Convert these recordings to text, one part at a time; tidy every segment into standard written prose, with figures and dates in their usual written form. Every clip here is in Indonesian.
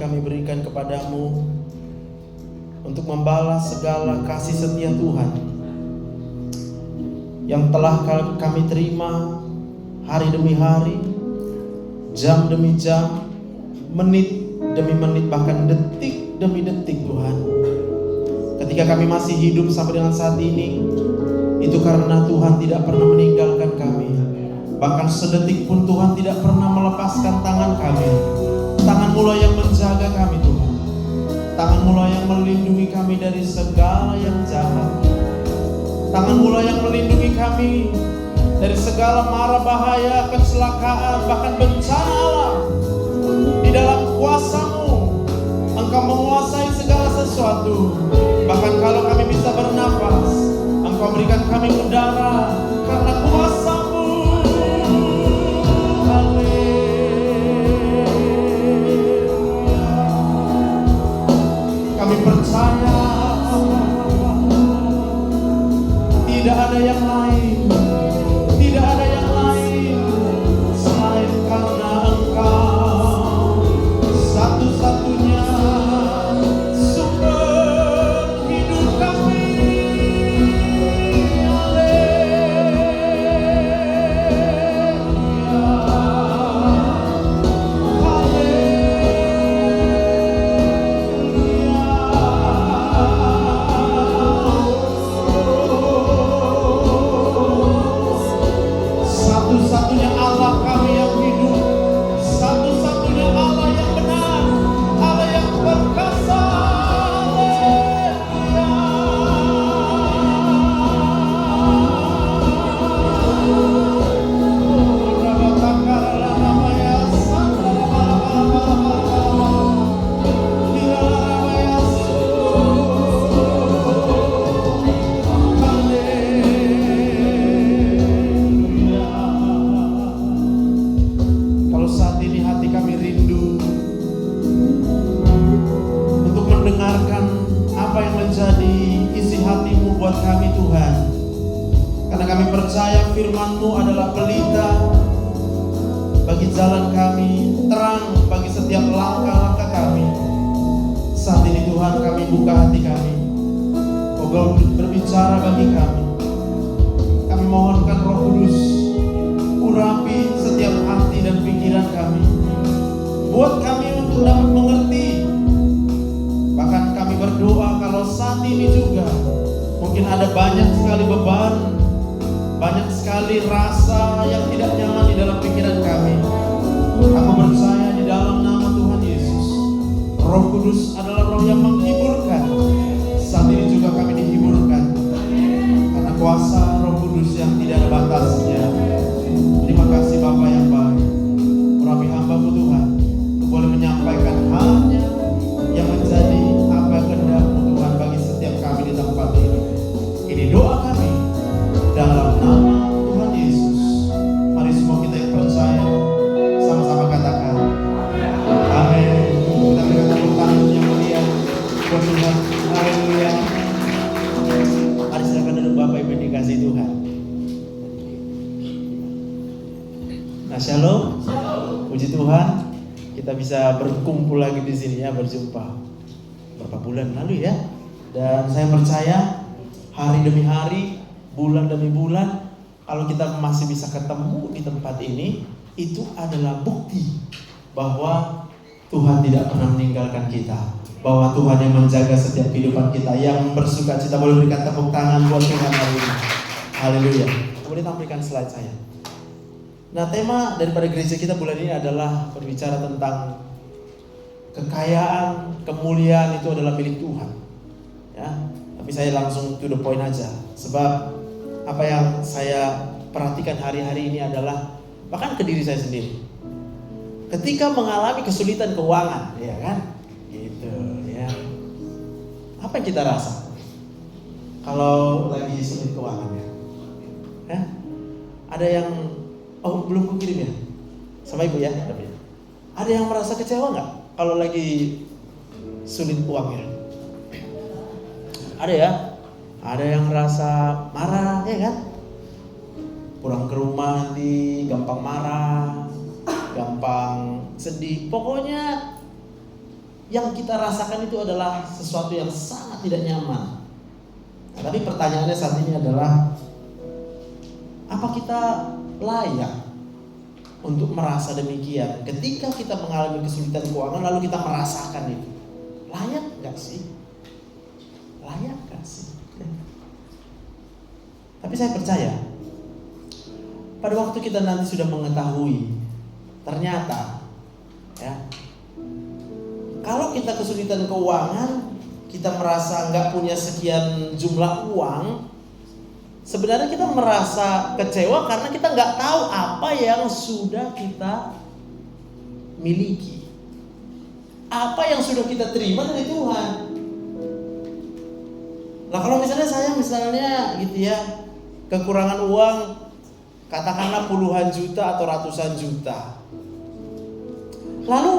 kami berikan kepadamu untuk membalas segala kasih setia Tuhan yang telah kami terima hari demi hari, jam demi jam, menit demi menit, bahkan detik demi detik Tuhan. Ketika kami masih hidup sampai dengan saat ini, itu karena Tuhan tidak pernah meninggalkan kami. Bahkan sedetik pun Tuhan tidak pernah melepaskan tangan kami. Tangan-Mu lah yang menjaga kami Tuhan. Tangan-Mu lah yang melindungi kami dari segala yang jahat. Tangan-Mu lah yang melindungi kami dari segala mara bahaya, kecelakaan, bahkan bencana alam. Di dalam kuasa-Mu, Engkau menguasai segala sesuatu. Bahkan kalau kami bisa bernafas, Engkau berikan kami udara karena kuasa-Mu. Kami percaya tidak ada yang lain, tidak ada yang lain selain karena Engkau satu-satunya sumber hidup kami. Satu-satunya Allah kami yang hidup, satu-satunya Allah yang benar, Allah yang perkasa. Kami Tuhan, karena kami percaya firman-Mu adalah pelita bagi jalan kami, terang bagi setiap langkah-langkah kami. Saat ini Tuhan, kami buka hati kami, Engkau berbicara bagi kami. Kami mohonkan Roh Kudus urapi setiap hati dan pikiran kami, buat kami untuk dapat mengerti. Bahkan kami berdoa kalau saat ini juga mungkin ada banyak sekali beban, banyak sekali rasa yang tidak nyaman di dalam pikiran kami. Aku percaya di dalam nama Tuhan Yesus, Roh Kudus adalah Roh yang menghiburkan. Saat ini juga kami dihiburkan karena kuasa Roh Kudus yang tidak ada batasnya. Terima kasih Bapa yang baik, urapi hamba-Mu Tuhan untuk boleh menyampaikan hanya yang menjadi apa kehendak-Mu Tuhan bagi setiap kami di tempat ini. Ini doa kami dalam nama Tuhan Yesus. Mari semua kita yang percaya sama-sama katakan amin. Kita berikan tepuk tangan yang mulia buat Tuhan. Haleluya. Mari silakan duduk Bapak Ibu dikasih Tuhan. Nah, shalom. Puji Tuhan, kita bisa berkumpul lagi di sini ya, berjumpa berapa bulan lalu ya. Dan saya percaya hari demi hari, bulan demi bulan, kalau kita masih bisa ketemu di tempat ini, itu adalah bukti bahwa Tuhan tidak pernah meninggalkan kita, bahwa Tuhan yang menjaga setiap kehidupan kita. Yang bersuka cita boleh berikan tepuk tangan buat Tuhan hari ini. Haleluya. Boleh tampilkan slide saya. Nah, tema daripada gereja kita bulan ini adalah berbicara tentang kekayaan, kemuliaan itu adalah milik Tuhan. Ya, tapi saya langsung to the point aja. Sebab apa yang saya perhatikan hari-hari ini adalah bahkan ke diri saya sendiri. Ketika mengalami kesulitan keuangan, ya kan? Gitu, ya. Apa yang kita rasa kalau lagi sulit keuangannya? Ya? Ada yang belum kirim ya? Sama Ibu ya? Ada yang merasa kecewa nggak kalau lagi sulit uangnya? Ada ya? Ada yang merasa marah, ya kan? Pulang ke rumah nanti gampang marah, gampang sedih. Pokoknya yang kita rasakan itu adalah sesuatu yang sangat tidak nyaman. Nah, tapi pertanyaannya saat ini adalah, apa kita layak untuk merasa demikian? Ketika kita mengalami kesulitan keuangan lalu kita merasakan itu, layak gak sih? Layak gak sih? Tapi saya percaya pada waktu kita nanti sudah mengetahui, ternyata ya, kalau kita kesulitan keuangan, kita merasa nggak punya sekian jumlah uang, sebenarnya kita merasa kecewa karena kita nggak tahu apa yang sudah kita miliki, apa yang sudah kita terima dari Tuhan. Nah, kalau misalnya saya gitu ya, kekurangan uang, katakanlah puluhan juta atau ratusan juta, lalu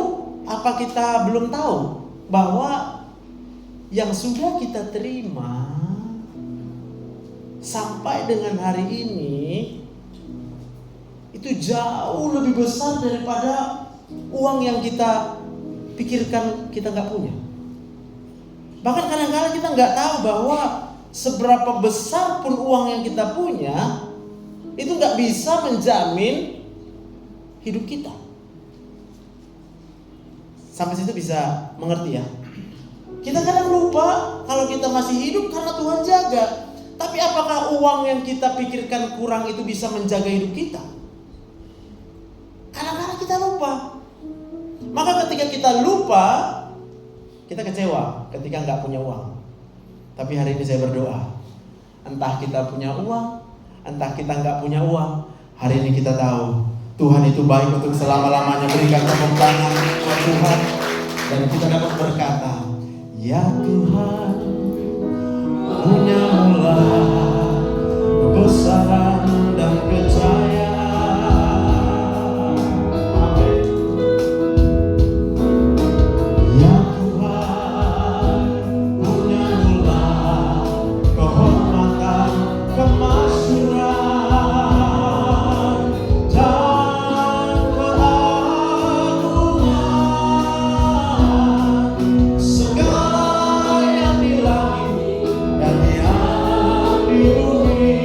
apa kita belum tahu bahwa yang sudah kita terima sampai dengan hari ini itu jauh lebih besar daripada uang yang kita pikirkan kita nggak punya. Bahkan kadang-kadang kita nggak tahu bahwa seberapa besar pun uang yang kita punya itu nggak bisa menjamin hidup kita. Sampai situ bisa mengerti ya? Kita kadang lupa kalau kita masih hidup karena Tuhan jaga. Tapi apakah uang yang kita pikirkan kurang itu bisa menjaga hidup kita? Kadang-kadang kita lupa. Maka ketika kita lupa, kita kecewa ketika nggak punya uang. Tapi hari ini saya berdoa, entah kita punya uang, entah kita nggak punya uang, hari ini kita tahu Tuhan itu baik untuk selama-lamanya. Berikan tepuk tangan buat Tuhan, dan kita dapat berkata, ya Tuhan punya mula kebesaran dan kejayaan. Amin. Ya Tuhan punya mula kehormatan, kemasyuran dan keagungan. Segala yang di langit dan yang di bumi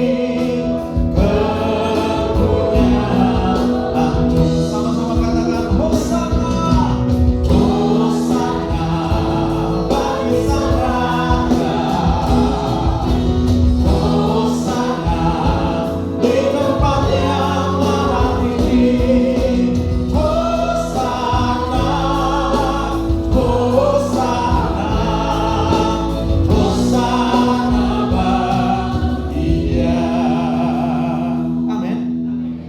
kepunyaan Tuhan. Sama-sama katakan Hosana, Hosana bagi Sang Raja, Hosana di tempat yang maha tinggi, Hosana, Hosana, Hosana bagi Dia. Amin.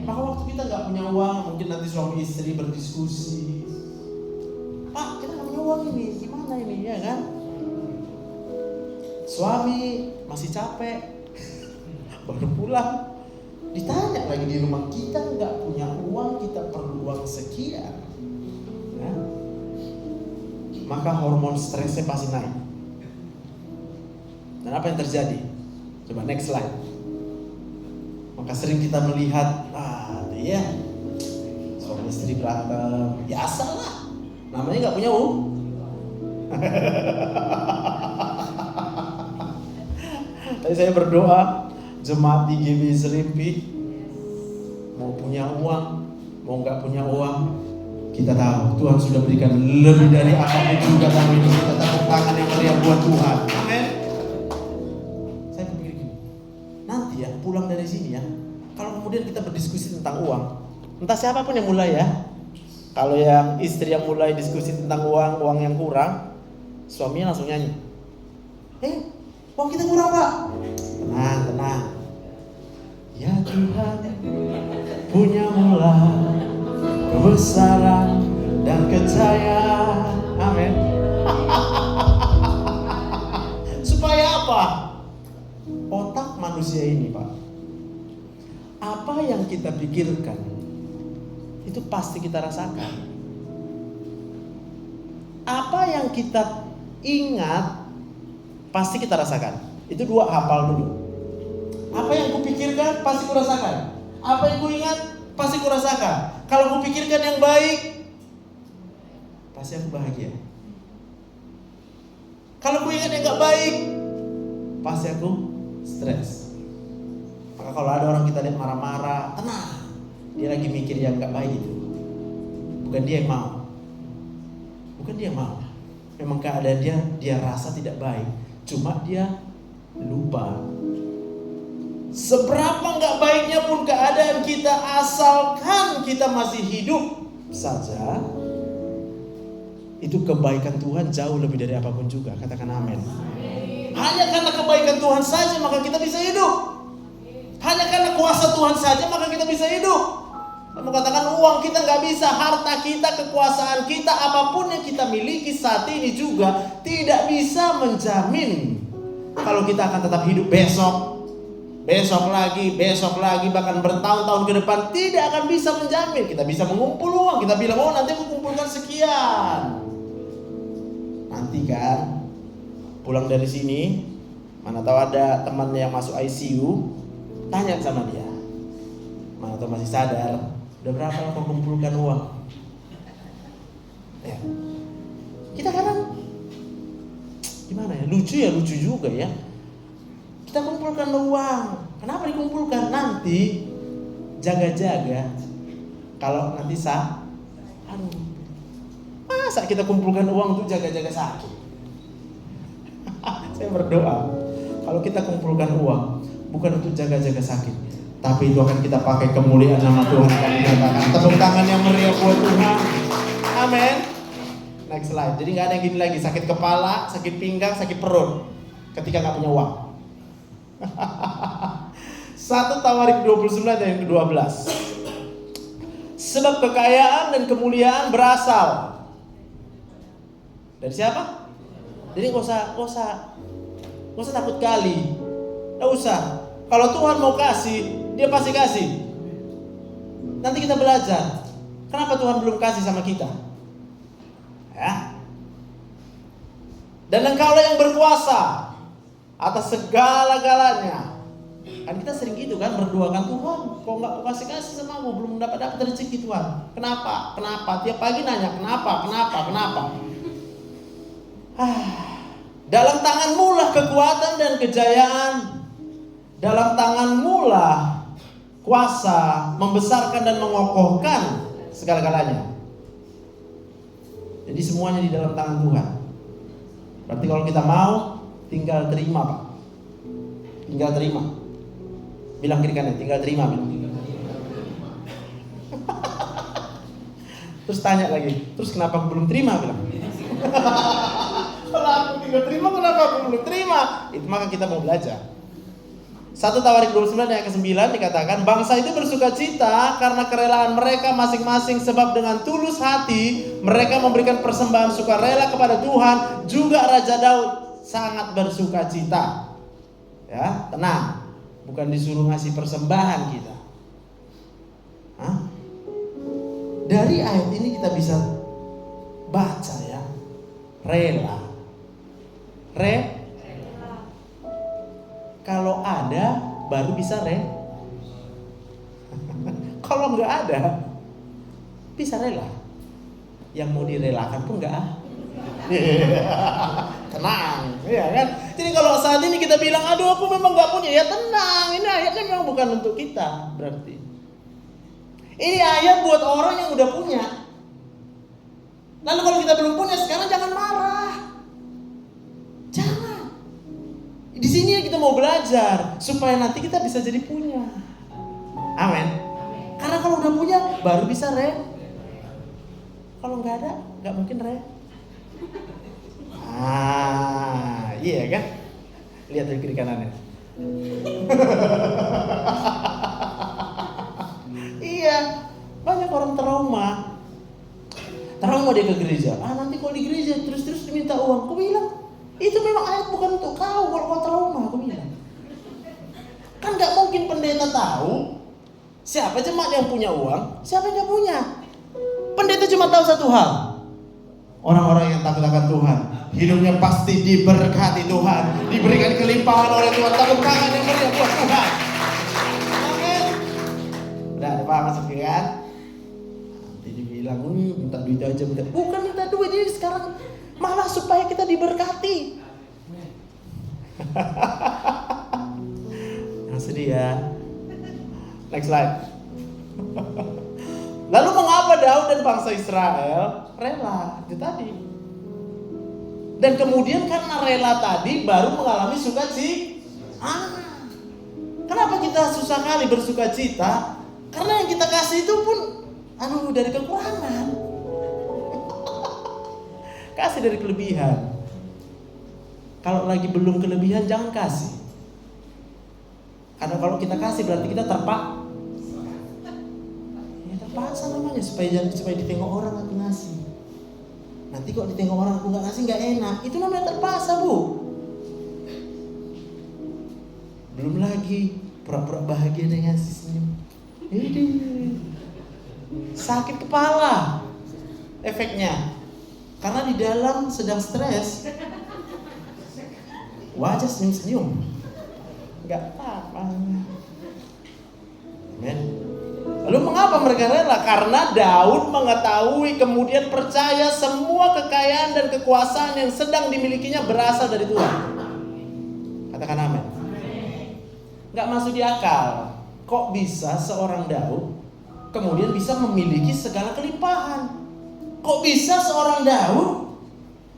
Maka waktu kita nggak punya uang, mungkin nanti suami istri berdiskusi, Pak, kita nggak punya uang ini, gimana ini, ya kan? Suami masih capek, baru pulang, ditanya lagi di rumah, kita nggak punya uang, kita perlu uang sekian, ya? Maka hormon stresnya pasti naik. Dan apa yang terjadi? Coba next slide. Maka sering kita melihat, ya, suami istri berantem, biasalah, namanya nggak punya uang. Tadi saya berdoa, jemaat di GB Serimpi, mau punya uang, mau nggak punya uang, kita tahu Tuhan sudah berikan lebih dari apapun juga dalam hidup kita. Tepuk tangan yang meriah buat Tuhan. Amin. Saya berpikir gini, nanti ya pulang dari sini ya, kalau kemudian kita berdiskusi tentang uang, entah siapapun yang mulai ya, kalau yang istri yang mulai diskusi tentang uang yang kurang, suaminya langsung nyanyi, uang kita kurang Pak. Tenang. Ya Tuhan punya mula kebesaran dan kejayaan. Amin. Supaya apa? Otak manusia ini Pak, apa yang kita pikirkan itu pasti kita rasakan. Apa yang kita ingat pasti kita rasakan. Itu dua, hafal dulu. Apa yang kupikirkan pasti kurasakan. Apa yang kuingat pasti kurasakan. Kalau kupikirkan yang baik, pasti aku bahagia. Kalau gue ingat yang gak baik, pasti aku stres. Maka kalau ada orang kita lihat marah-marah, tenang, dia lagi mikir yang gak baik itu. Bukan dia yang mau. Bukan dia yang mau. Memang keadaan dia rasa tidak baik. Cuma dia lupa. Seberapa gak baiknya pun keadaan kita, asalkan kita masih hidup saja, itu kebaikan Tuhan jauh lebih dari apapun juga. Katakan amin. Hanya karena kebaikan Tuhan saja maka kita bisa hidup. Hanya karena kuasa Tuhan saja maka kita bisa hidup. Saya mau katakan uang kita gak bisa, harta kita, kekuasaan kita, apapun yang kita miliki saat ini juga tidak bisa menjamin kalau kita akan tetap hidup besok lagi, bahkan bertahun-tahun ke depan. Tidak akan bisa menjamin. Kita bisa mengumpul uang, kita bilang, oh nanti aku kumpulkan sekian. Nanti kan pulang dari sini, mana tahu ada teman yang masuk ICU, tanya sama dia, mana tahu masih sadar, udah berapa lama kumpulkan uang? Ya. Kita kadang gimana ya, lucu juga ya. Kita kumpulkan uang. Kenapa dikumpulkan? Nanti jaga-jaga kalau nanti masa kita kumpulkan uang untuk jaga-jaga sakit? Saya berdoa kalau kita kumpulkan uang bukan untuk jaga-jaga sakit, tapi itu akan kita pakai kemuliaan nama Tuhan akan dinyatakan. Tepuk tangan yang meriah buat Tuhan. Amin. Next slide. Jadi nggak ada yang gini lagi, sakit kepala, sakit pinggang, sakit perut ketika nggak punya uang. 1 Tawarik 29 dan yang ke-12. Sebab kekayaan dan kemuliaan berasal dari siapa? Jadi nggak usah takut kali. Nggak usah. Kalau Tuhan mau kasih, Dia pasti kasih. Nanti kita belajar kenapa Tuhan belum kasih sama kita. Ya. Dan Engkaulah yang berkuasa atas segala-galanya. Kan kita sering gitu kan, berdoakan, Tuhan kok nggak kasih sama aku, belum dapat rezeki Tuhan. Kenapa? Tiap pagi nanya kenapa. Dalam tanganmu lah kekuatan dan kejayaan. Dalam tanganmu lah kuasa membesarkan dan mengokohkan segala-galanya. Jadi semuanya di dalam tangan Tuhan. Berarti kalau kita mau, tinggal terima, Pak. Tinggal terima. Bilang kiri kanan, tinggal terima. Terus tanya lagi, terus kenapa aku belum terima? Bilang. Kalau aku tinggal terima, kenapa aku belum terima? Itu maka kita mau belajar. 1 Tawarik 29 ayat ke-9 dikatakan, bangsa itu bersukacita karena kerelaan mereka masing-masing, sebab dengan tulus hati mereka memberikan persembahan sukarela kepada Tuhan. Juga Raja Daud sangat bersukacita. Ya, tenang. Bukan disuruh ngasih persembahan kita. Dari ayat ini kita bisa baca ya, rela. Kalau ada baru bisa kalau nggak ada bisa rela. Yang mau direlakan pun nggak tenang, ya kan? Jadi kalau saat ini kita bilang, aduh aku memang nggak punya, ya tenang. Ini ayatnya memang bukan untuk kita, berarti ini ayat buat orang yang udah punya. Lalu kalau kita belum punya sekarang, jangan marah. Jangan. Di sini kita mau belajar supaya nanti kita bisa jadi punya. Amin. Karena kalau udah punya baru bisa Kalau nggak ada, nggak mungkin iya kan? Lihat dari kiri kanannya. Iya, banyak orang trauma dia ke gereja. Nanti kalau di gereja terus diminta uang. Aku bilang, itu memang ayat bukan untuk kau kalau kau trauma. Aku bilang, kan nggak mungkin pendeta tahu siapa jemaat yang punya uang, siapa yang nggak punya. Pendeta cuma tahu satu hal, orang-orang yang takut akan Tuhan hidupnya pasti diberkati Tuhan, diberikan kelimpahan oleh Tuhan. Tepuk tangan yang meriah buat Tuhan. Amin. Udah ada paham masuk kan? Nanti dibilang minta duit aja, bukan minta duit. Ini sekarang malah supaya kita diberkati. Yang sedih ya. Next slide. Lalu mengapa Daud dan bangsa Israel rela? Itu tadi. Dan kemudian karena rela tadi baru mengalami sukacita. Kenapa kita susah kali bersukacita? Karena yang kita kasih itu pun dari kekurangan. Kasih dari kelebihan. Kalau lagi belum kelebihan jangan kasih. Karena kalau kita kasih berarti kita terpaksa namanya supaya ditengok orang aku ngasih. Nanti kok ditengok orang aku nggak ngasih nggak enak. Itu namanya terpaksa, Bu. Belum lagi pura-pura bahagia dengan ngasih senyum. Sakit kepala efeknya. Karena di dalam sedang stres. Wajah senyum-senyum. Enggak apa-apa. Amen. Lalu mengapa mereka rela? Karena Daud mengetahui kemudian percaya semua kekayaan dan kekuasaan yang sedang dimilikinya berasal dari Tuhan. Katakan amin. Enggak masuk di akal. Kok bisa seorang Daud kemudian bisa memiliki segala kelimpahan? Kok bisa seorang Daud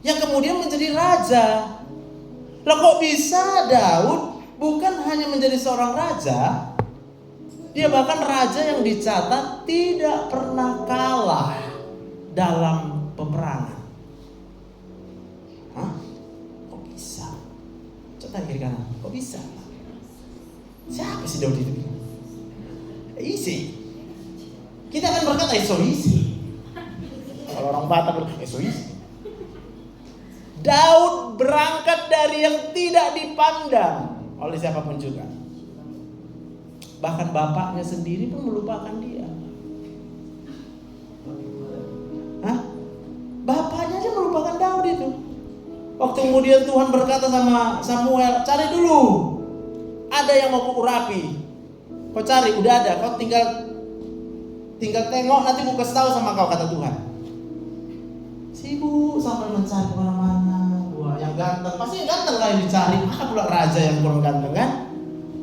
yang kemudian menjadi raja? Lah kok bisa Daud bukan hanya menjadi seorang raja, dia bahkan raja yang dicatat tidak pernah kalah dalam peperangan. Kok bisa? Coba kiri kanan, kok bisa? Siapa sih Daud itu? Easy. Kita akan berkata so easy. Kalau orang Batak so easy. Daud berangkat dari yang tidak dipandang oleh siapapun juga. Bahkan bapaknya sendiri pun melupakan dia. Bapaknya aja melupakan Daud itu. Waktu kemudian Tuhan berkata sama Samuel, cari dulu. Ada yang mau kuurapi. Kau cari, udah ada. Kau tinggal tengok, nanti ku kasih tahu sama kau, kata Tuhan. Sibuk sampai mencari kemana-mana. Wah, yang ganteng, pasti yang ganteng lah yang dicari. Mana pula raja yang kurang ganteng kan?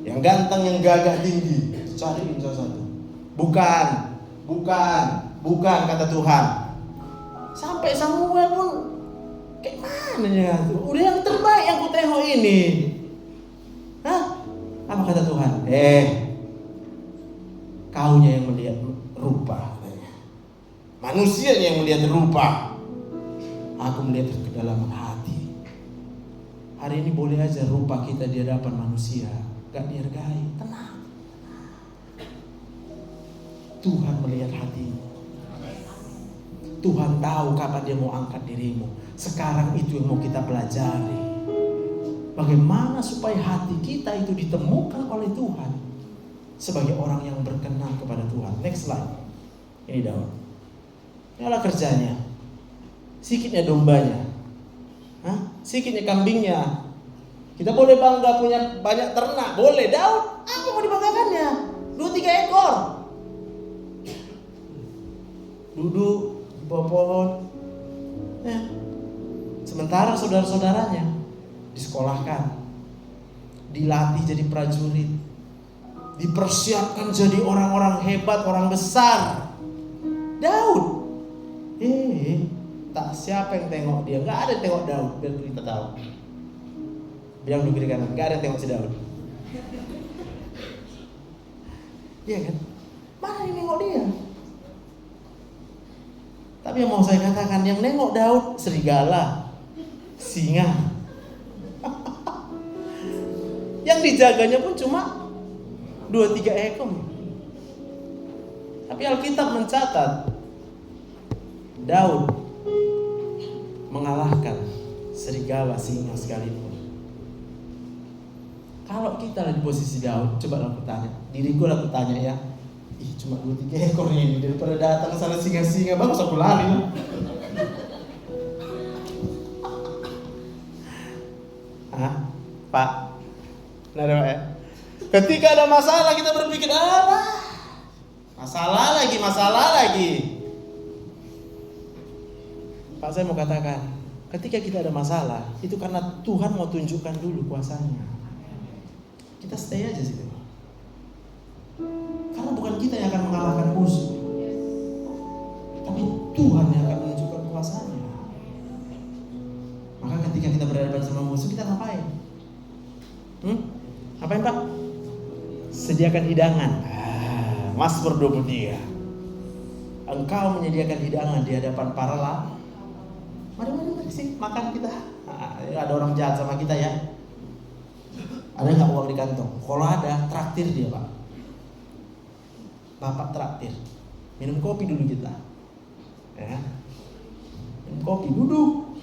Yang ganteng, yang gagah tinggi, cariin salah satu. Bukan kata Tuhan. Sampai Samuel pun kayak mana ya? Udah yang terbaik yang ku tengok ini. Apa kata Tuhan? Kaunya yang melihat rupa. Manusianya yang melihat rupa. Aku melihat ke dalam hati. Hari ini boleh aja rupa kita di hadapan manusia gak dihargai. Tenang. Tuhan melihat hatimu. Tuhan tahu kapan dia mau angkat dirimu. Sekarang itu yang mau kita pelajari. Bagaimana supaya hati kita itu ditemukan oleh Tuhan sebagai orang yang berkenan kepada Tuhan. Next slide. Ini Daud. Inilah kerjanya. Sikitnya dombanya, sikitnya kambingnya. Kita boleh bangga punya banyak ternak, boleh. Daud, apa mau dibanggakannya? 2-3 ekor. Duduk di bawah pohon. Sementara saudara-saudaranya disekolahkan, dilatih jadi prajurit, dipersiapkan jadi orang-orang hebat, orang besar. Daud, tak siapa yang tengok dia, nggak ada yang tengok Daud. Biar kita tahu. Bilang dulu kiri kanan, nggak ada yang tengok si Daud. Iya kan? Mana yang nengok dia? Tapi yang mau saya katakan, yang nengok Daud serigala, singa. Yang dijaganya pun cuma 2-3 ekor. Tapi Alkitab mencatat Daud mengalahkan serigala, singa sekalipun. Kalau kita di posisi Daud, coba aku tanya, diriku aku tanya ya, cuma 2-3 ekor ini, daripada datang sana singa-singa, bagus aku lari. Pak, ketika ada masalah kita berpikir masalah lagi. Pak, saya mau katakan, ketika kita ada masalah, itu karena Tuhan mau tunjukkan dulu kuasanya. Kita stay aja situ. Karena bukan kita yang akan mengalahkan musuh, tapi Tuhan yang akan menunjukkan kuasanya. Maka ketika kita berhadapan sama musuh, kita ngapain? Ngapain Pak? Sediakan hidangan. Mazmur 23. Engkau menyediakan hidangan di hadapan para lawan. Mari sih makan kita. Ada orang jahat sama kita ya. Ada nggak uang di kantong? Kalau ada, traktir dia Pak. Bapak traktir. Minum kopi dulu kita. Ya. Minum kopi duduk.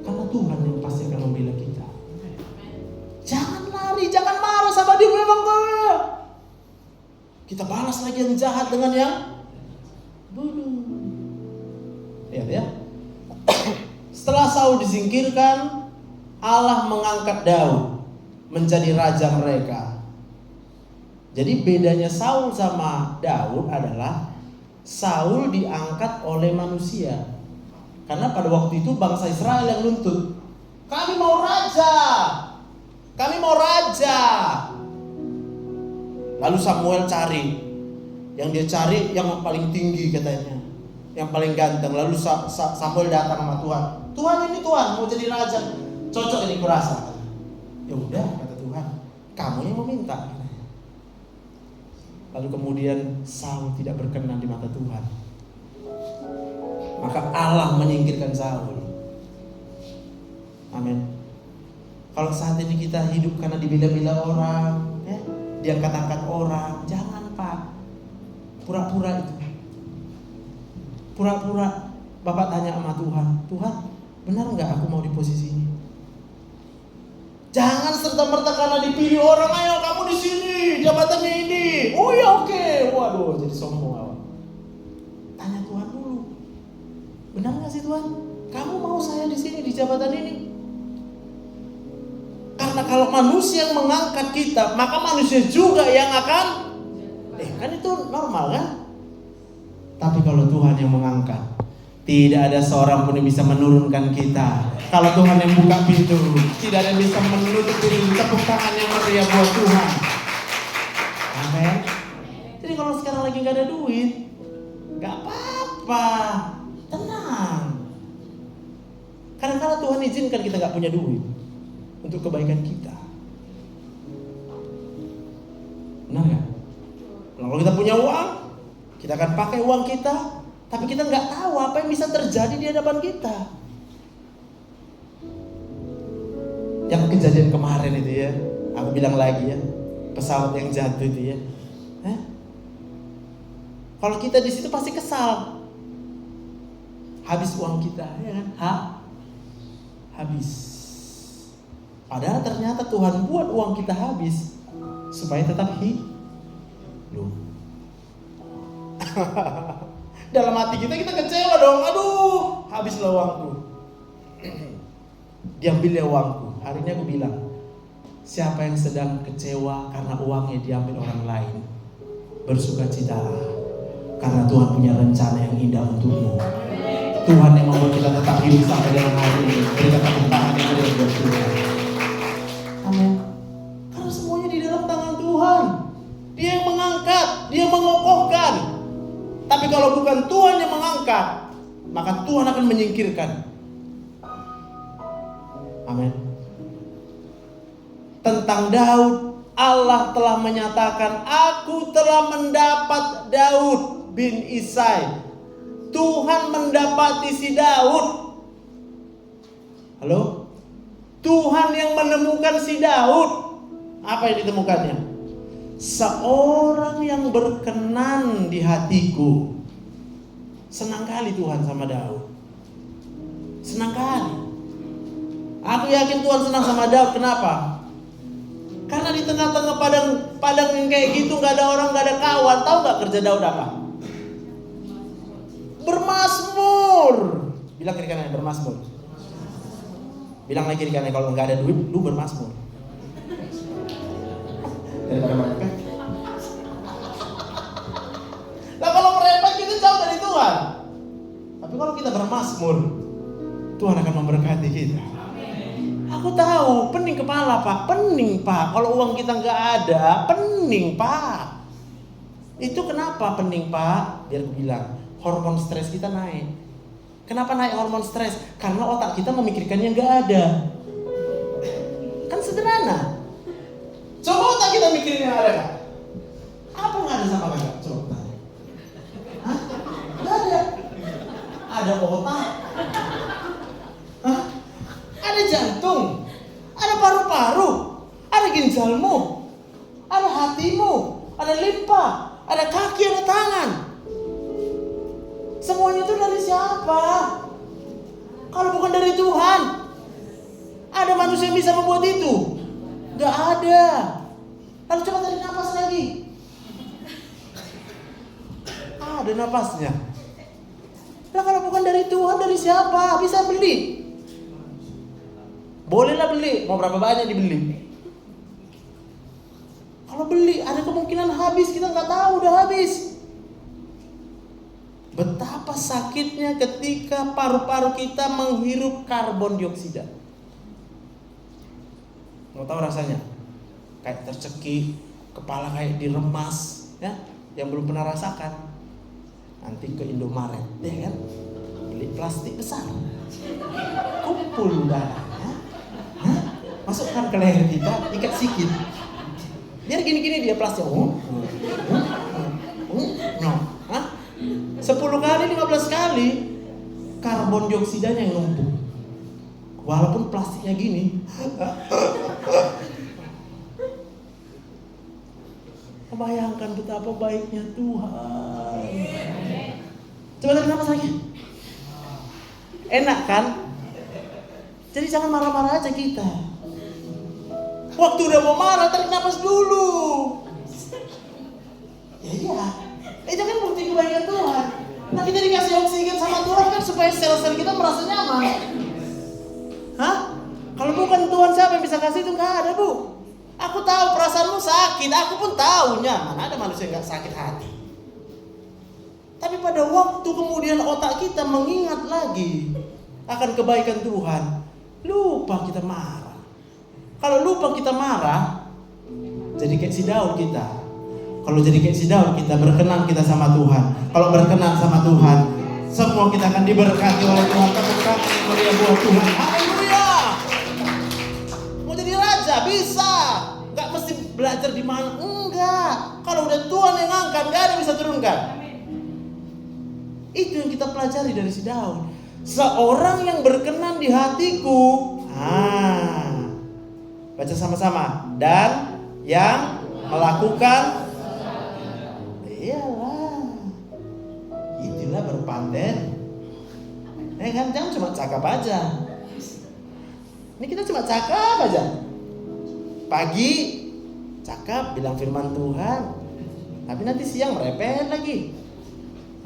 Karena Tuhan yang pasti akan membela kita. Jangan lari, jangan marah sama dia memang kaya. Kita balas lagi yang jahat dengan yang bodoh. Lihat ya. Setelah Saul disingkirkan, Allah mengangkat Daud menjadi raja mereka. Jadi bedanya Saul sama Daud adalah Saul diangkat oleh manusia. Karena pada waktu itu bangsa Israel yang nuntut, kami mau raja. Kami mau raja. Lalu Samuel cari. Yang dia cari yang paling tinggi katanya, yang paling ganteng. Lalu Samuel datang sama Tuhan. Tuhan ini Tuhan mau jadi raja. Cocok ini kurasa. Ya udah kata Tuhan, kamu yang meminta. Lalu kemudian Saul tidak berkenan di mata Tuhan. Maka Allah menyingkirkan Saul. Amin. Kalau saat ini kita hidup karena dibela-bela orang, ya, diangkat-angkat orang, jangan Pak. Pura-pura itu. Pura-pura Bapak tanya sama Tuhan, Tuhan, benar nggak aku mau di posisi ini? Jangan serta-merta karena dipilih orang, ayo kamu di sini, jabatannya ini. Oh ya oke. Waduh, jadi sombong awak. Tanya Tuhan dulu. Benar nggak sih Tuhan? Kamu mau saya di sini di jabatan ini? Karena kalau manusia yang mengangkat kita, maka manusia juga yang akan kan itu normal kan? Tapi kalau Tuhan yang mengangkat, tidak ada seorang pun yang bisa menurunkan kita. Kalau Tuhan yang buka pintu, tidak ada yang bisa menutup pintu. Tepuk tangan yang meriah buat Tuhan. Amin. Jadi kalau sekarang lagi gak ada duit, gak apa-apa, tenang. Kadang-kadang Tuhan izinkan kita gak punya duit untuk kebaikan kita. Benar gak? Kalau kita punya uang, kita akan pakai uang kita, tapi kita nggak tahu apa yang bisa terjadi di hadapan kita. Yang kejadian kemarin itu ya, aku bilang lagi ya, pesawat yang jatuh itu ya. Kalau kita di situ pasti kesal, habis uang kita, ya kan? Habis. Padahal ternyata Tuhan buat uang kita habis supaya tetap hidup. Dalam hati kita kecewa dong. Aduh, habislah uangku. Diambilnya uangku. Hari ini aku bilang, siapa yang sedang kecewa karena uangnya diambil orang lain, bersukacitalah, karena Tuhan punya rencana yang indah untukmu. Tuhan yang membuat kita tetap hidup sampai dengan hari ini. Berikan tepuk tangan yang meriah buat Tuhan. Amin. Karena semuanya di dalam tangan Tuhan. Dia yang mengangkat, dia yang mengokohkan. Tapi kalau bukan Tuhan yang mengangkat, maka Tuhan akan menyingkirkan. Amin. Tentang Daud, Allah telah menyatakan, aku telah mendapat Daud bin Isai. Tuhan mendapati si Daud. Halo? Tuhan yang menemukan si Daud. Apa yang ditemukannya? Seorang yang berkenan di hatiku. Senang kali Tuhan sama Daud. Senang kali. Aku yakin Tuhan senang sama Daud. Kenapa? Karena di tengah-tengah padang yang kayak gitu, gak ada orang, gak ada kawan. Tahu gak kerja Daud apa? Bermazmur. Bilang kiri kanan, bermazmur. Bilang lagi kiri kanan, kalau gak ada duit, lu bermazmur. Daripada merepet. Nah kalau merepet kita jauh dari Tuhan. Tapi Kalau kita bermazmur, Tuhan akan memberkati kita. Aku tahu, pening kepala Pak, pening Pak. Kalau uang kita nggak ada, pening Pak. Itu kenapa pening Pak? Biar aku bilang, hormon stres kita naik. Kenapa naik hormon stres? Karena otak kita memikirkan yang nggak ada. Kan sederhana. Coba otak kita mikirin yang ada Kak. Apa yang ada sama Kakak? Coba tanya. Hah? Nggak ada. Ada otak. Hah? Ada jantung, ada paru-paru, ada ginjalmu, ada hatimu, ada limpa, ada kaki, ada tangan. Semuanya itu dari siapa? Kalau bukan dari Tuhan. Ada manusia yang bisa membuat itu? Gak ada. Lalu coba tarik napas lagi. Ada napasnya. Nah kalau bukan dari Tuhan, dari siapa? Bisa beli. Bolehlah beli, mau berapa banyak dibeli. Kalau beli ada kemungkinan habis, kita nggak tahu udah habis. Betapa sakitnya ketika paru-paru kita menghirup karbon dioksida. Mau tahu rasanya? Kayak tercekik, kepala kayak diremas, ya? Yang belum pernah rasakan. Nanti ke Indomaret, ya kan? Beli plastik besar, kumpul darahnya. Masukkan ke leher kita, ikat sikit. Biar gini-gini dia plastik. 10 kali, 15 kali karbon dioksidanya yang numpuk. Walaupun plastiknya gini. Bayangkan betapa baiknya Tuhan. Coba tarik nafas lagi. Enak kan? Jadi jangan marah-marah aja kita. Waktu udah mau marah, tarik nafas dulu. Ya iya. Itu kan bukti kebaikan Tuhan. Nah kita dikasih oksigen sama Tuhan kan supaya sel-sel kita merasa nyaman. Hah? Kalau bukan Tuhan siapa yang bisa kasih itu? Nggak ada Bu. Aku tahu perasaanmu sakit, aku pun tahu nyaman. Ada manusia yang nggak sakit hati. Tapi pada waktu kemudian otak kita mengingat lagi akan kebaikan Tuhan, lupa kita marah. Kalau lupa kita marah, jadi kayak si Daud kita. Kalau jadi kayak si Daud kita berkenan kita sama Tuhan. Kalau berkenan sama Tuhan, semua kita akan diberkati oleh Tuhan. Tepuk tangan yang mulia buat Tuhan. Haleluya. Mau jadi raja bisa. Enggak mesti belajar di mana. Enggak. Kalau udah Tuhan yang angkat, enggak ada yang bisa turunkan. Itu yang kita pelajari dari si Daud. Seorang yang berkenan di hatiku. Baca sama-sama. Dan yang melakukan. Iyalah. Itulah berpaten. Kan jangan cuma cakap aja. Ini kita cuma cakap aja. Pagi cakap bilang firman Tuhan. Tapi nanti siang merepet lagi.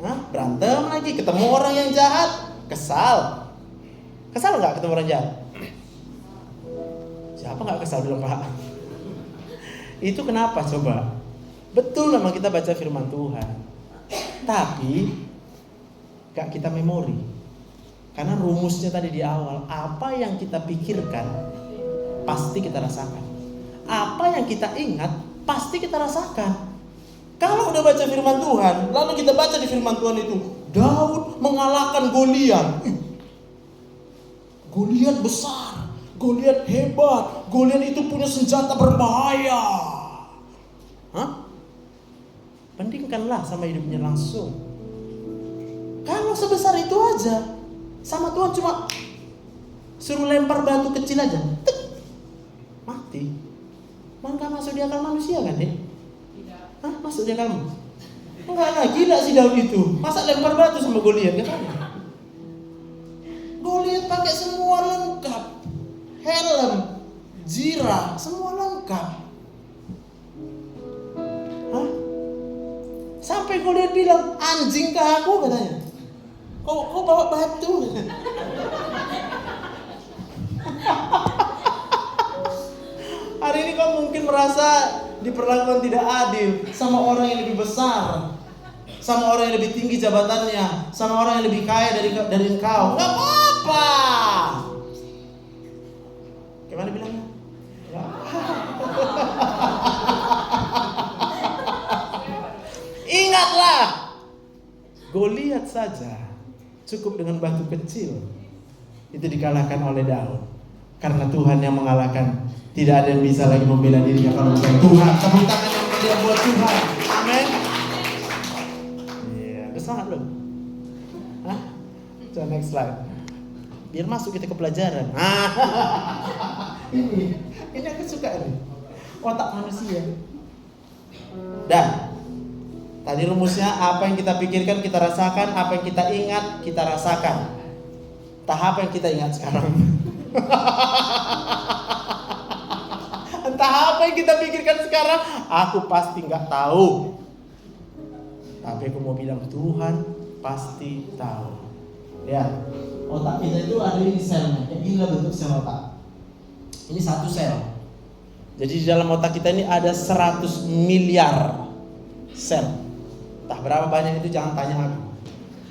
Berantem lagi, ketemu orang yang jahat, kesal. Kesal nggak ketemu orang jahat? Siapa nggak kesal bilang Pak? Itu kenapa coba? Betul memang kita baca firman Tuhan, tapi gak kita memori. Karena rumusnya tadi di awal, apa yang kita pikirkan pasti kita rasakan. Apa yang kita ingat pasti kita rasakan. Kalau udah baca firman Tuhan, lalu kita baca di firman Tuhan itu, Daud mengalahkan Goliat. Goliat besar, Goliat hebat, Goliat itu punya senjata berbahaya. Bandingkanlah sama hidupnya langsung. Kalau sebesar itu aja, sama Tuhan cuma suruh lempar batu kecil aja, tek, mati. Maka masuk di akal manusia kan deh? Masuk di akalmu? Enggak lah, gila si Daud itu. Masa lempar batu sama Goliat kan? Goliat pakai semua lengkap, helm, zirah, semua lengkap. Sampai Goliat bilang, anjing kah aku katanya. Kok bawa batu? Hari ini kau mungkin merasa diperlakukan tidak adil sama orang yang lebih besar, sama orang yang lebih tinggi jabatannya, sama orang yang lebih kaya dari engkau. Nggak apa-apa. Gimana bilangnya? Ingatlah, Goliat saja cukup dengan batu kecil itu dikalahkan oleh Daud. Karena Tuhan yang mengalahkan, tidak ada yang bisa lagi membela dirinya kalau bukan Tuhan. Tepuk tangan yang meriah buat Tuhan. Amin. Iya, semangat loh. Hah? Coba next slide. Biar masuk kita ke pelajaran. Ini aku suka nih. Otak manusia. Dan tadi rumusnya, apa yang kita pikirkan kita rasakan, apa yang kita ingat kita rasakan. Entah apa yang kita ingat sekarang. Entah apa yang kita pikirkan sekarang, aku pasti nggak tahu. Tapi aku mau bilang Tuhan pasti tahu. Ya, otak kita itu ada ini selnya, kayak gini lah bentuk sel otak. Ini satu sel. Jadi di dalam otak kita ini ada 100 miliar sel. Entah berapa banyak itu jangan tanya aku.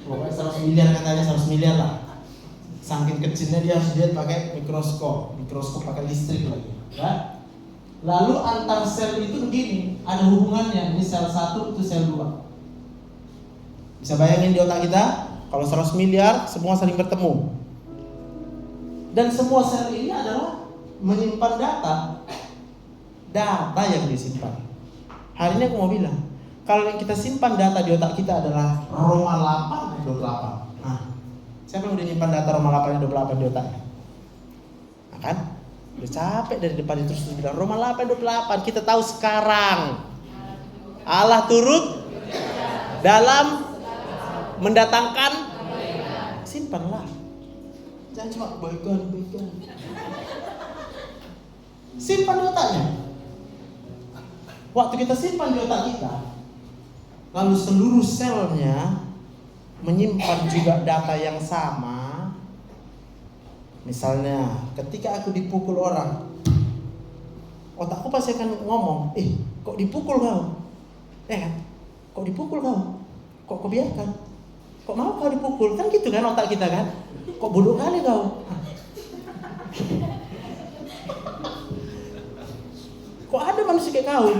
Pokoknya 100 miliar katanya 100 miliar lah. Saking kecilnya dia harus lihat pakai mikroskop pakai listrik lagi. Ya? Lalu antar sel itu begini, ada hubungannya. Ini sel 1 itu sel 2. Bisa bayangin di otak kita, kalau 100 miliar semua saling bertemu. Dan semua sel ini adalah menyimpan data yang disimpan. Hari ini aku mau bilang, kalau yang kita simpan data di otak kita adalah Roma 8 dan 28. Nah, siapa yang udah nyimpan data Roma 8 dan 28 di otaknya? Nah kan? Udah capek dari depan itu terus bilang Roma 8 dan 28. Kita tahu sekarang Allah turut dalam mendatangkan, simpanlah. Jangan cuma baikan. Simpan di otaknya. Waktu kita simpan di otak kita, lalu seluruh selnya menyimpan juga data yang sama. Misalnya, ketika aku dipukul orang, otakku pasti akan ngomong, kok dipukul kau? Kok dipukul kau? Kok kau biarkan? Kok mau kau dipukul? Kan gitu kan otak kita kan? Kok bodoh kali kau? Kok ada manusia kayak kau?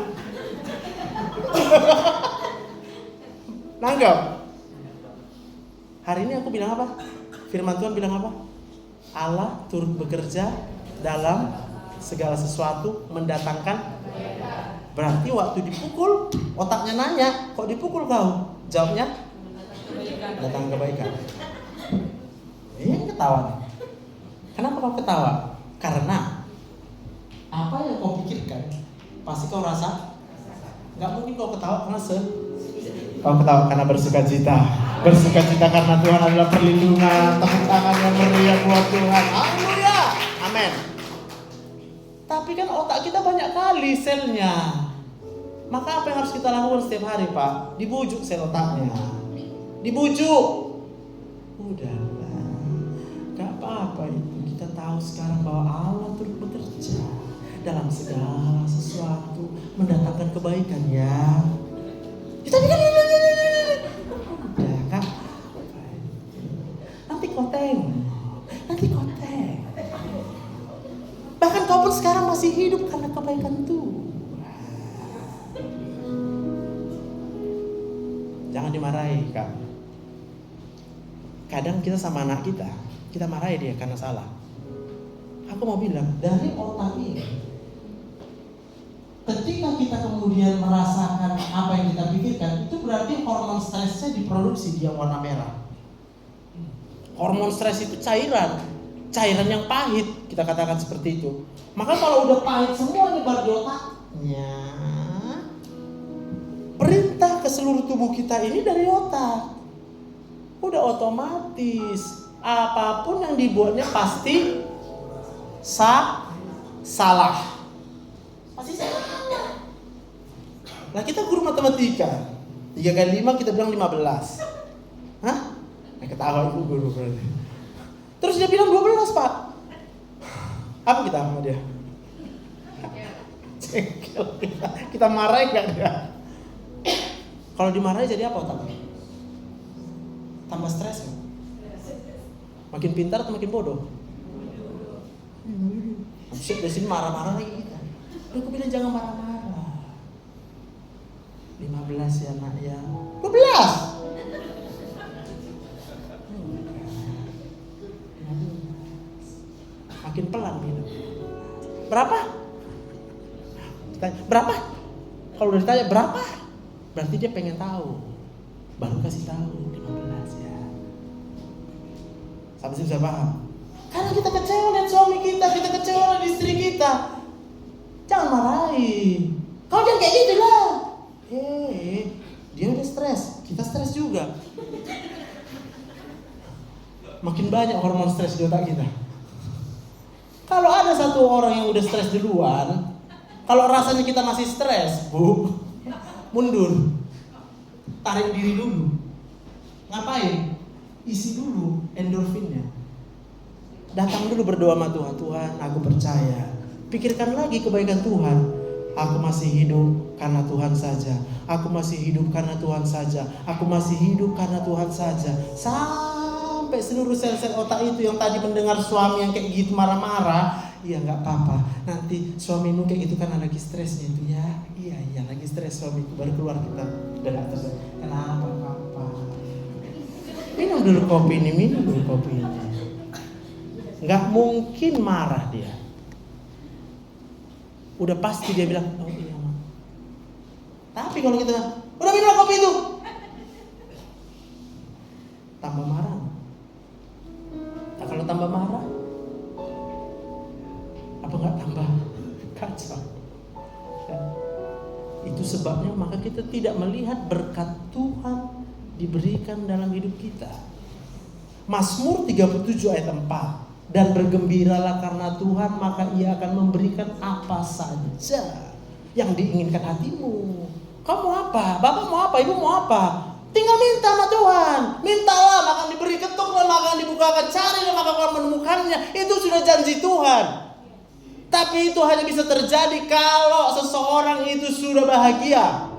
Nanggap? Hari ini aku bilang apa? Firman Tuhan bilang apa? Allah turut bekerja dalam segala sesuatu mendatangkan. Berarti waktu dipukul, otaknya nanya, kok dipukul kau? Jawabnya, datang kebaikan. Yang ketawa nih. Kenapa kau ketawa? Karena apa yang kau pikirkan pasti kau rasa. Gak mungkin kau ketawa karena kau ketawa karena bersukacita. Bersukacita karena Tuhan adalah perlindungan. Tepuk tangan yang meriah buat Tuhan. Haleluya. Amin. Tapi kan otak kita banyak kali selnya. Maka apa yang harus kita lakukan setiap hari, Pak? Dibujuk sel otaknya. Dibujuk. Udahlah. Gak apa-apa itu. Kita tahu sekarang bahwa Allah turut bekerja dalam segala sesuatu mendatangkan kebaikan ya. Kita pikir udah kan? Nanti kau tengok. Bahkan kau pun sekarang masih hidup karena kebaikan Tuhan. Jangan dimarahi, Kak. Kadang kita sama anak kita marahi dia karena salah. Aku mau bilang, dari otak ini, ketika kita kemudian merasakan apa yang kita pikirkan, itu berarti hormon stresnya diproduksi dia warna merah. Hormon stres itu cairan yang pahit, kita katakan seperti itu. Maka kalau udah pahit semua nyebar di otaknya, perintah ke seluruh tubuh kita ini dari otak. Udah otomatis apapun yang dibuatnya pasti salah. Pasti salah. Nah kita guru matematika 3 kali 5 kita bilang 15. Hah? Ketawa itu guru berarti. Terus dia bilang 12 Pak. Apa kita sama dia? Cengkel kita marahin gak dia? Kalau dimarahin jadi apa otaknya? Tambah stres kan? Makin pintar atau makin bodoh? Maksud dari sini marah-marah lagi kita. Aku bilang jangan marah-marah. 15 ya nak ya. 12. Makin pelan minum. Berapa? Berapa? Kalau udah ditanya berapa, berarti dia pengen tahu. Baru kasih tahu 15 ya. Sampai sini bisa paham? Karena kita kecewa lihat suami kita kecewa lihat istri kita. Jangan marahin. Kau jangan kayak gitu lah. Dia udah stres, kita stres juga. Makin banyak hormon stres di otak kita. Kalau ada satu orang yang udah stres duluan, kalau rasanya kita masih stres, mundur. Tarik diri dulu. Ngapain? Isi dulu endorfinnya. Datang dulu berdoa sama Tuhan. Tuhan, aku percaya. Pikirkan lagi kebaikan Tuhan. Aku masih hidup karena Tuhan saja. Aku masih hidup karena Tuhan saja. Aku masih hidup karena Tuhan saja. Sampai seluruh sel-sel otak itu yang tadi mendengar suami yang kayak gitu marah-marah, iya nggak apa-apa. Nanti suamimu kayak gitu karena lagi stresnya itu ya. Iya lagi stres suamiku. Baru keluar kita dari atas. Kenapa papa? Minum dulu kopi ini. Nggak mungkin marah dia. Udah pasti dia bilang, oh iya ma. Tapi kalau kita udah minum kopi itu, tambah marah. Nah, kalau tambah marah, apa nggak tambah kacau? Ya. Itu sebabnya maka kita tidak melihat berkat Tuhan diberikan dalam hidup kita. Mazmur 37 ayat 4. Dan bergembiralah karena Tuhan, maka Ia akan memberikan apa saja yang diinginkan hatimu. Kamu mau apa? Bapak mau apa? Ibu mau apa? Tinggal minta sama Tuhan. Mintalah, maka diberi, ketuklah, maka dibukakan, carilah, maka kau menemukannya. Itu sudah janji Tuhan. Tapi itu hanya bisa terjadi kalau seseorang itu sudah bahagia.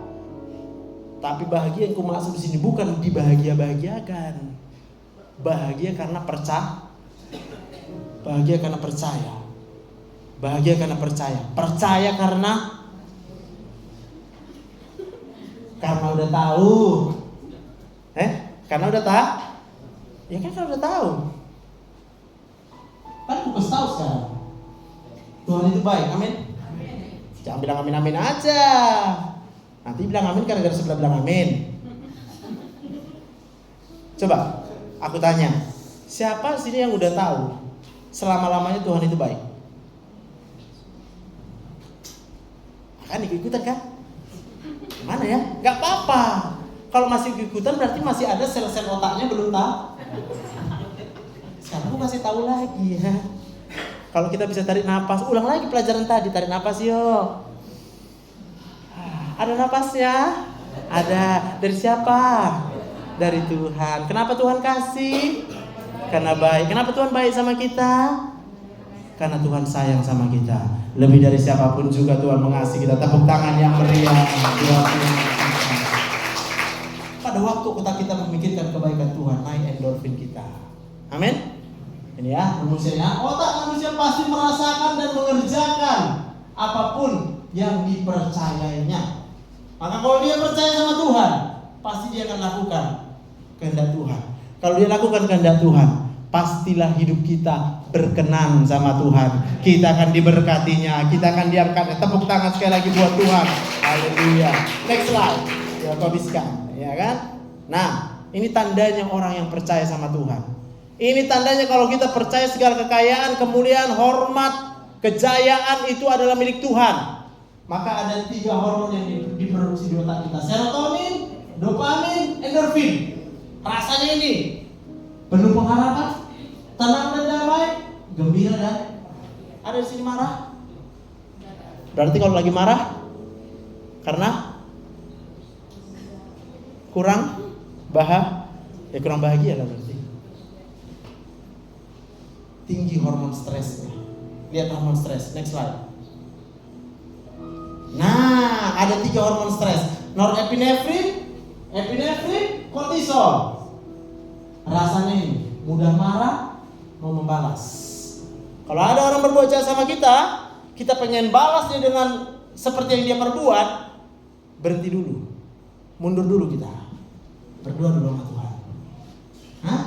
Tapi bahagia yang kumaksud di sini bukan dibahagia-bahagiakan. Bahagia karena percaya. Bahagia karena percaya. Bahagia karena percaya. Percaya karena udah tahu. Karena udah tahu. Ya kan karena udah tahu. Kan aku kasih tahu sekarang. Tuhan itu baik, amin. Jangan bilang amin aja. Nanti bilang amin gara-gara sebelah bilang amin. Coba aku tanya, siapa sini yang udah tahu selama-lamanya Tuhan itu baik? Kan ikut-ikutan kan? Gimana ya? Gak apa-apa. Kalau masih ikut-ikutan berarti masih ada sel-sel otaknya belum tahu. Sekarang aku kasih tahu lagi ya. Kalau kita bisa tarik napas, ulang lagi pelajaran tadi, tarik napas yuk. Ada napasnya? Ada. Dari siapa? Dari Tuhan. Kenapa Tuhan kasih? Karena baik. Kenapa Tuhan baik sama kita? Karena Tuhan sayang sama kita. Lebih dari siapapun juga Tuhan mengasihi kita. Tepuk tangan yang meriah. Pada waktu kita memikirkan kebaikan Tuhan, naik endorfin kita. Amin. Ini ya, rumusnya. Otak manusia pasti merasakan dan mengerjakan apapun yang dipercayainya. Maka kalau dia percaya sama Tuhan, pasti dia akan lakukan kehendak Tuhan. Kalau dia lakukan kehendak Tuhan, pastilah hidup kita berkenan sama Tuhan. Kita akan diberkatinya, kita akan diangkat. Tepuk tangan sekali lagi buat Tuhan. Haleluya. Next slide. Ya, kau habiskan, ya kan? Nah, ini tandanya orang yang percaya sama Tuhan. Ini tandanya kalau kita percaya segala kekayaan, kemuliaan, hormat, kejayaan itu adalah milik Tuhan. Maka ada 3 hormon yang diproduksi di otak kita. Serotonin, dopamin, endorfin. Rasanya ini penuh pengharapan, tenang dan damai, gembira dan ada di sini marah. Berarti kalau lagi marah karena kurang bahagia lah berarti. Tinggi hormon stresnya. Lihat hormon stres. Next slide. Nah, ada 3 hormon stres. Norepinefrin, epinefrin, kortisol. rasanya ini mudah marah, mau membalas. Kalau ada orang berbuat jahat sama kita, kita pengen balas dia dengan seperti yang dia perbuat, berhenti dulu, mundur dulu kita, berdoa dulu sama Tuhan. Hah?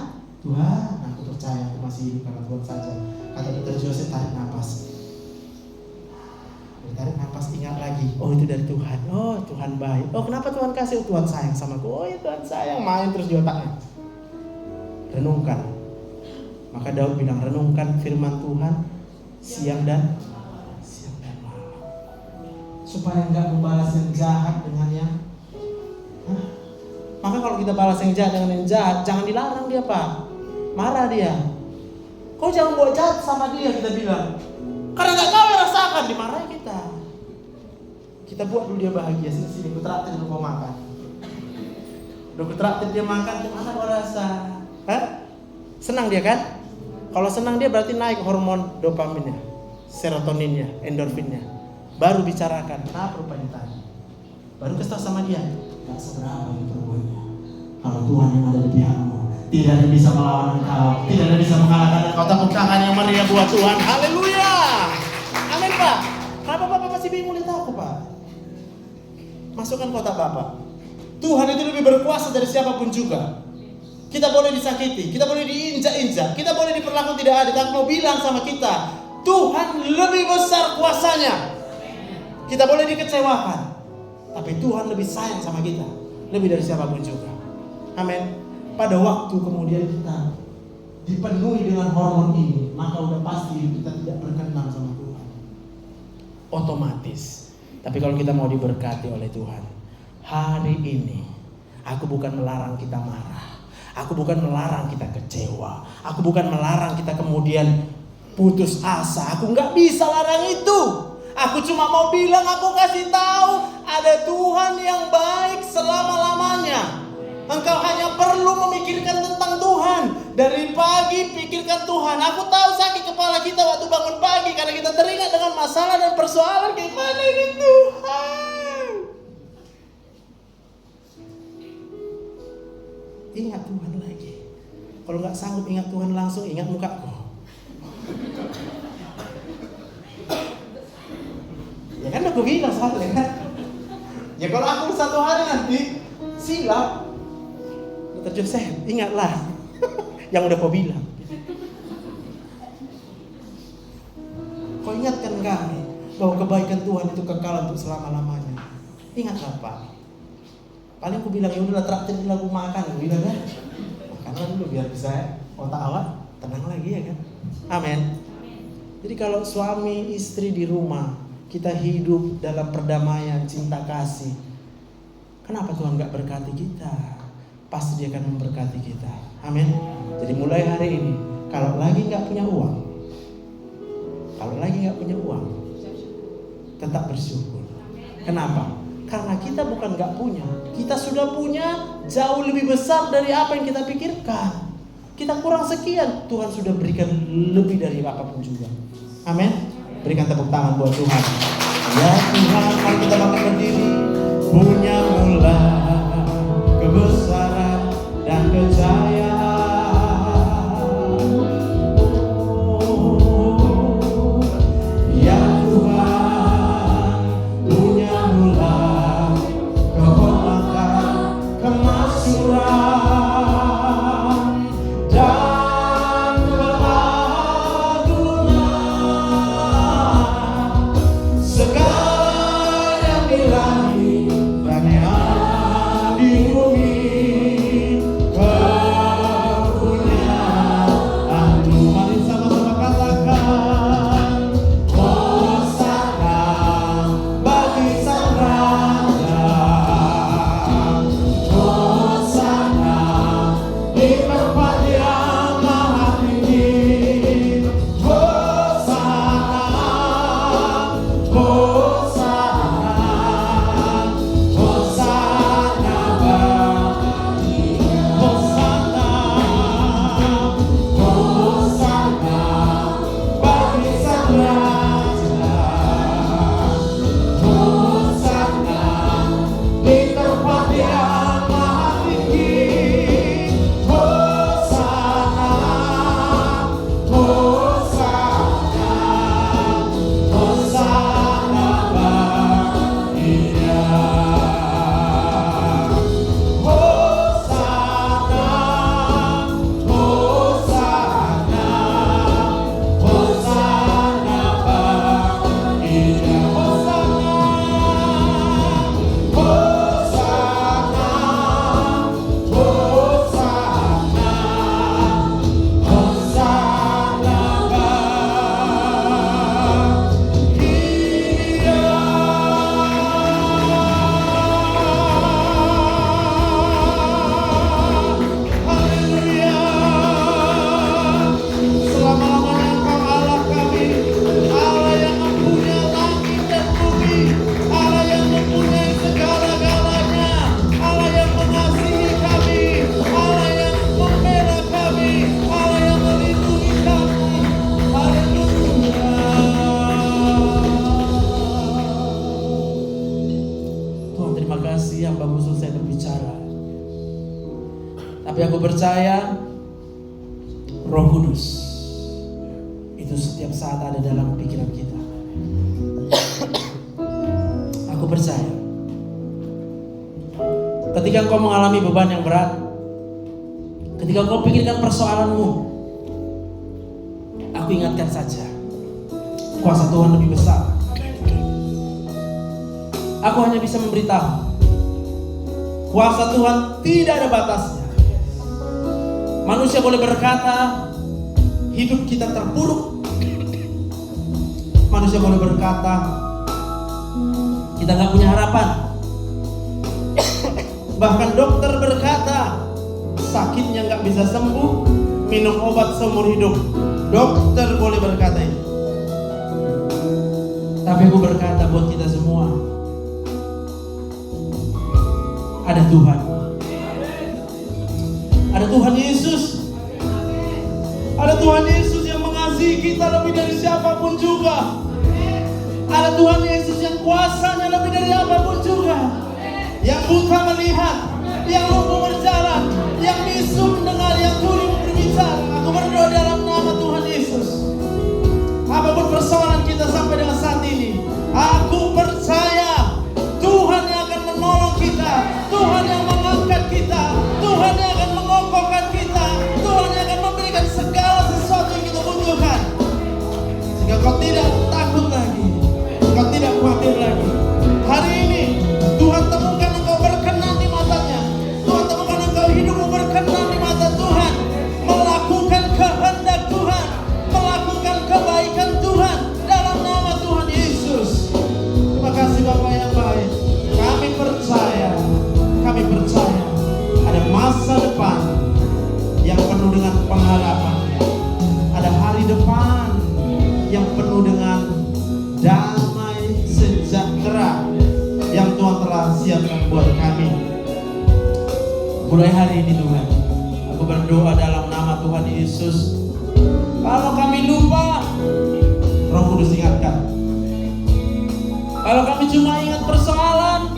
Tuhan, aku percaya aku masih hidup karena Tuhan saja. Kata Dr. Joseph, tarik nafas. Tarik nafas, ingat lagi, oh itu dari Tuhan. Oh Tuhan baik. Oh kenapa Tuhan kasih? Oh, Tuhan sayang sama aku. Oh ya Tuhan sayang. Main terus di otaknya. Renungkan. Maka Daud bilang, renungkan firman Tuhan siang dan malam, supaya enggak membalas yang jahat dengan yang Maka kalau kita balas yang jahat dengan yang jahat, jangan dilarang dia, Pak. Marah dia. Kau jangan buat jahat sama dia, kita bilang. Karena gak kau yang rasakan, dimarahi kita. Kita buat dulu dia bahagia. Sini, ku traktir dulu kau makan. Udah ku traktir dia makan, gimana kau rasa? Hah? Senang dia kan? Kalau senang dia berarti naik hormon dopaminnya, serotoninnya, endorfinnya. Baru bicarakan, kenapa rupanya tadi? Baru kasih tahu sama dia, gak seberapa yang perbuatnya. Kalau Tuhan yang ada di pihakmu, tidak ada yang bisa melawan engkau, tidak ada yang bisa mengalahkan engkau. Tepuk tangan yang meriah buat Tuhan. Haleluya. Amin, Pak. Kenapa Bapak masih bingung lihat aku, Pak? Masukkan kotak Bapak. Tuhan itu lebih berkuasa dari siapapun juga. Kita boleh disakiti, kita boleh diinjak-injak, kita boleh diperlakukan tidak adil. Tapi mau bilang sama kita, Tuhan lebih besar kuasanya. Kita boleh dikecewakan, tapi Tuhan lebih sayang sama kita, lebih dari siapapun juga. Amin. Pada waktu kemudian kita dipenuhi dengan hormon ini, maka udah pasti kita tidak berkenan sama Tuhan. Otomatis. Tapi kalau kita mau diberkati oleh Tuhan, hari ini aku bukan melarang kita marah. Aku bukan melarang kita kecewa. Aku bukan melarang kita kemudian putus asa. Aku nggak bisa larang itu. Aku cuma mau bilang, aku kasih tahu ada Tuhan yang baik selama-lamanya. Engkau hanya perlu memikirkan tentang Tuhan. Dari pagi pikirkan Tuhan. Aku tahu sakit kepala kita waktu bangun pagi karena kita teringat dengan masalah dan persoalan. Gimana ini Tuhan? Ingat Tuhan lagi. Kalau nggak sanggup ingat Tuhan langsung, ingat mukaku. Ya kan aku bilang soalnya kan. Ya kalau aku satu hari nanti silap, Dr. Joseph, ingatlah yang udah kau bilang. Kau ingatkan kami bahwa kebaikan Tuhan itu kekal untuk selama-lamanya. Ingatlah Pak. Paling aku bilang, ya udahlah traktir lagu makan, aku bilang kan. Makanlah dulu biar bisa otak awak tenang lagi ya kan. Amin. Jadi kalau suami istri di rumah, kita hidup dalam perdamaian, cinta kasih, kenapa Tuhan gak berkati kita? Pasti dia akan memberkati kita. Amin. Jadi mulai hari ini, kalau lagi gak punya uang, tetap bersyukur. Kenapa? Karena kita bukan gak punya, kita sudah punya jauh lebih besar dari apa yang kita pikirkan. Kita kurang sekian, Tuhan sudah berikan lebih dari apapun juga. Amin. Berikan tepuk tangan buat Tuhan. Ya Tuhan, mari kita makan berdiri. Punya mula kebesaran dan kejayaan. Ya Tuhan, punya mula kehormatan, kemakmuran dan keagungan. Segala yang di langit dan yang di bumi, percaya Roh Kudus itu setiap saat ada dalam pikiran kita. Aku percaya ketika engkau mengalami beban yang berat, ketika engkau pikirkan persoalanmu, aku ingatkan saja, kuasa Tuhan lebih besar. Aku hanya bisa memberitahu, kuasa Tuhan tidak ada batasnya. Manusia boleh berkata hidup kita terpuruk, manusia boleh berkata kita gak punya harapan, bahkan dokter berkata sakitnya gak bisa sembuh, minum obat seumur hidup. Dokter boleh berkata itu. Tapi aku berkata buat kita semua, ada Tuhan. Ada Tuhan Yesus. Ada Tuhan Yesus yang mengasihi kita lebih dari siapapun juga. Ada Tuhan Yesus yang kuasanya lebih dari apapun juga. Yang buta melihat, yang lumpuh berjalan, yang bisu mendengar, yang tuli berbicara. Aku berdoa dalam nama Tuhan Yesus. Apapun persoalan kita sampai dengan saat ini, aku percaya Tuhan yang akan menolong kita, Tuhan yang mengangkat kita, Tuhan yang akan mengokohkan kita, Tuhan yang akan memberikan segala sesuatu yang kita butuhkan. Sehingga kau tidak takut lagi, kau tidak khawatir lagi. Hari ini Tuhan temukan engkau berkenan di matanya. Tuhan temukan engkau hidupmu berkenan di mata Tuhan, melakukan kehendak Tuhan, melakukan kebaikan Tuhan dalam nama Tuhan Yesus. Terima kasih Bapak yang baik. Kami percaya ada masa depan yang penuh dengan pengharapan. Ada hari depan yang penuh dengan damai sejahtera yang Tuhan telah siapkan buat kami. Mulai hari ini Tuhan, aku berdoa dalam nama Tuhan Yesus. Kalau kami lupa, Roh Kudus ingatkan. Kalau kami cuma ingat persoalan,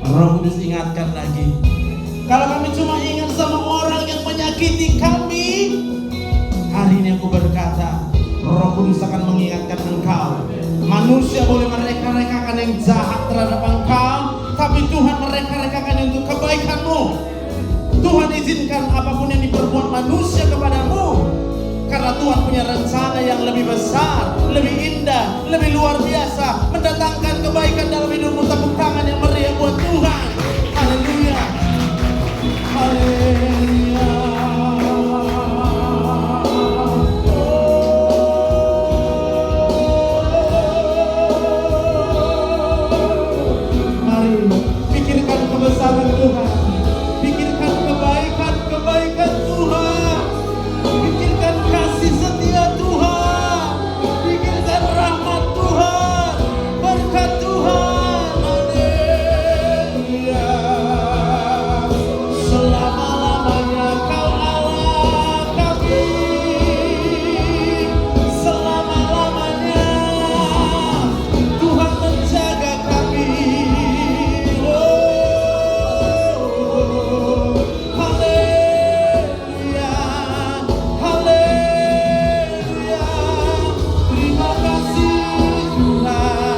Roh Kudus ingatkan lagi. Kalau kami cuma ingat sama orang yang menyakiti kami, hari ini aku berkata, Roh Kudus akan mengingatkan engkau. Manusia boleh mereka-rekakan yang jahat terhadap engkau, tapi Tuhan mereka-rekakan untuk kebaikanmu. Tuhan izinkan apapun yang diperbuat manusia kepadamu, karena Tuhan punya rencana yang lebih besar, lebih indah, lebih luar biasa, mendatangkan kebaikan dalam hidupmu. Tepuk tangan yang meriah buat Tuhan. Haleluya. Haleluya. Mari pikirkan kebesaran Tuhan, pikirkan kebaikan Tuhan, pikirkan kasih setia Tuhan, pikirkan rahmat Tuhan, berkat Tuhan. Haleluya. Selama-lamanya Kau Allah kami, selama-lamanya Tuhan menjaga kami. Haleluya, haleluya. Terima kasih Tuhan.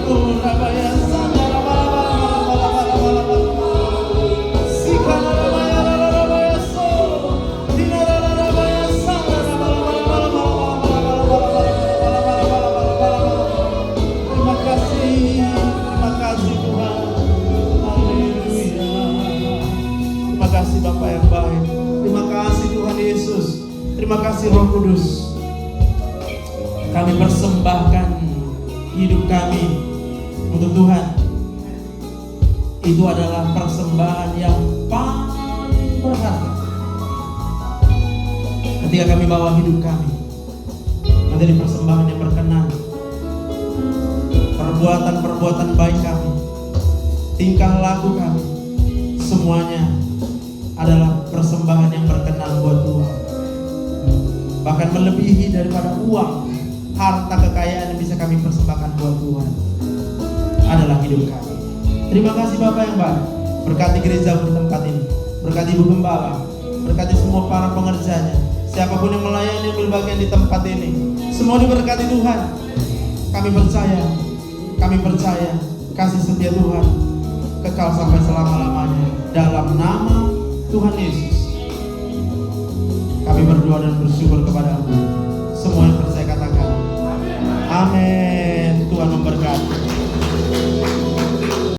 Oh Rabaya Sandara Bala Sikana Rabaya Rabaya So Dinara Rabaya Sandara Bala. Terima kasih Tuhan. Haleluya. Terima kasih Bapak yang baik. Terima kasih Tuhan Yesus. Terima kasih Roh Kudus. Kami persembahkan hidup kami untuk Tuhan. Itu adalah persembahan yang paling berharga. Ketika kami bawa hidup kami menjadi persembahan yang berkenan, perbuatan-perbuatan baik kami, tingkah laku kami, semuanya adalah persembahan yang berkenan buat Tuhan. Bahkan melebihi daripada uang, harta, kekayaan yang bisa kami persembahkan buat Tuhan adalah hidup kami. Terima kasih Bapak yang baik. Berkati gereja di tempat ini. Berkati Ibu Gembala, berkati semua para pengerjanya, siapapun yang melayani, ambil bagian di tempat ini, semua diberkati Tuhan. Kami percaya kasih setia Tuhan kekal sampai selama-lamanya. Dalam nama Tuhan Yesus kami berdoa dan bersyukur kepada-Mu. Semua yang percaya katakan amin. Tuhan memberkati.